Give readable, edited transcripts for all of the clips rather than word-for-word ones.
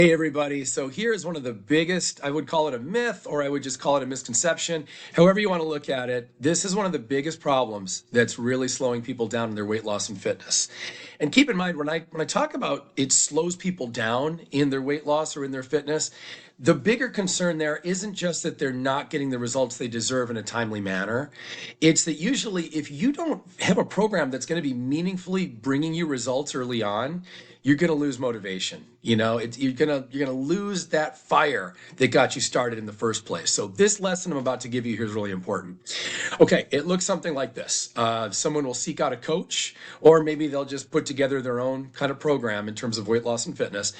Hey everybody, so here's one of the biggest, I would call it a myth, or I would just call it a misconception. However you want to look at it, this is one of the biggest problems that's really slowing people down in their weight loss and fitness. And keep in mind, when I talk about it slows people down in their weight loss or in their fitness, the bigger concern there isn't just that they're not getting the results they deserve in a timely manner. It's that usually if you don't have a program that's going to be meaningfully bringing you results early on, you're going to lose motivation. You're gonna lose that fire that got you started in the first place. So this lesson I'm about to give you here is really important. Okay, it looks something like this. Someone will seek out a coach, or maybe they'll just put together their own kind of program in terms of weight loss and fitness.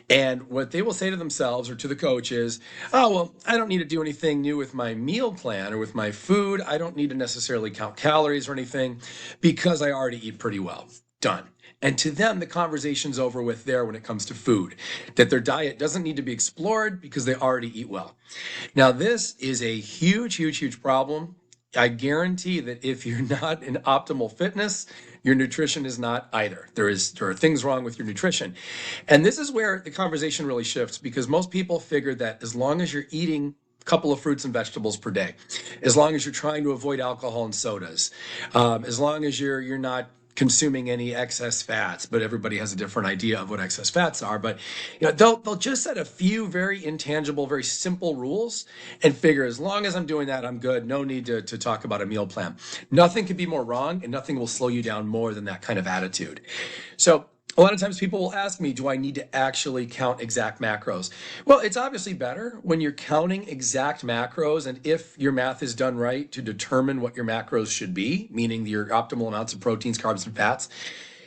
And what they will say to themselves or to the coach is, oh, well, I don't need to do anything new with my meal plan or with my food. I don't need to necessarily count calories or anything because I already eat pretty well. Done. And to them, the conversation's over with there when it comes to food, that their diet doesn't need to be explored because they already eat well. Now, this is a huge, huge, huge problem. I guarantee that if you're not in optimal fitness, your nutrition is not either. There are things wrong with your nutrition. And this is where the conversation really shifts because most people figure that as long as you're eating a couple of fruits and vegetables per day, as long as you're trying to avoid alcohol and sodas, as long as you're not consuming any excess fats, but everybody has a different idea of what excess fats are. But they'll just set a few very intangible, very simple rules and figure as long as I'm doing that, I'm good. No need to talk about a meal plan. Nothing could be more wrong, and nothing will slow you down more than that kind of attitude. So a lot of times people will ask me, do I need to actually count exact macros? Well, it's obviously better when you're counting exact macros, and if your math is done right to determine what your macros should be, meaning your optimal amounts of proteins, carbs, and fats.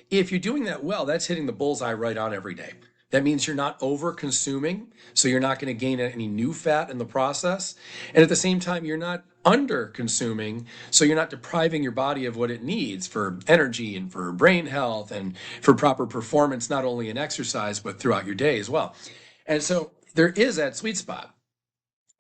If you're doing that well, that's hitting the bullseye right on every day. That means you're not over consuming, so you're not going to gain any new fat in the process. And at the same time, you're not under consuming, so you're not depriving your body of what it needs for energy and for brain health and for proper performance, not only in exercise, but throughout your day as well. And so there is that sweet spot.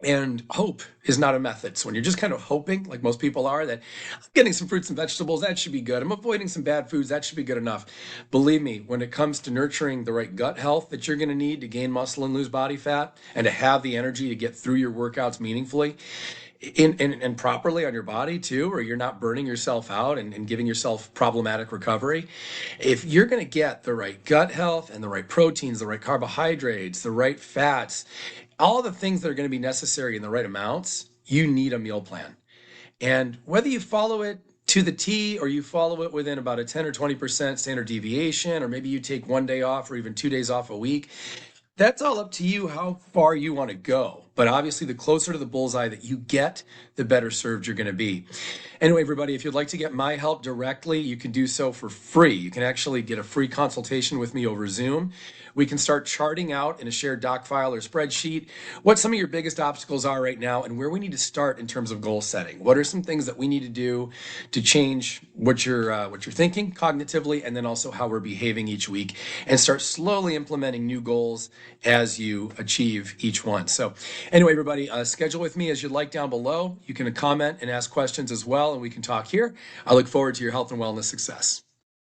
And hope is not a method. So when you're just kind of hoping, like most people are, that I'm getting some fruits and vegetables, that should be good. I'm avoiding some bad foods, that should be good enough. Believe me, when it comes to nurturing the right gut health that you're going to need to gain muscle and lose body fat and to have the energy to get through your workouts meaningfully and properly on your body too, or you're not burning yourself out and giving yourself problematic recovery. If you're going to get the right gut health and the right proteins, the right carbohydrates, the right fats, all the things that are going to be necessary in the right amounts, you need a meal plan. And whether you follow it to the T or you follow it within about a 10 or 20% standard deviation, or maybe you take one day off or even 2 days off a week, that's all up to you how far you want to go. But obviously, the closer to the bullseye that you get, the better served you're going to be. Anyway, everybody, if you'd like to get my help directly, you can do so for free. You can actually get a free consultation with me over Zoom. We can start charting out in a shared doc file or spreadsheet what some of your biggest obstacles are right now and where we need to start in terms of goal setting. What are some things that we need to do to change what you're thinking cognitively, and then also how we're behaving each week, and start slowly implementing new goals as you achieve each one. So anyway, everybody, schedule with me as you'd like down below. You can comment and ask questions as well, and we can talk here. I look forward to your health and wellness success.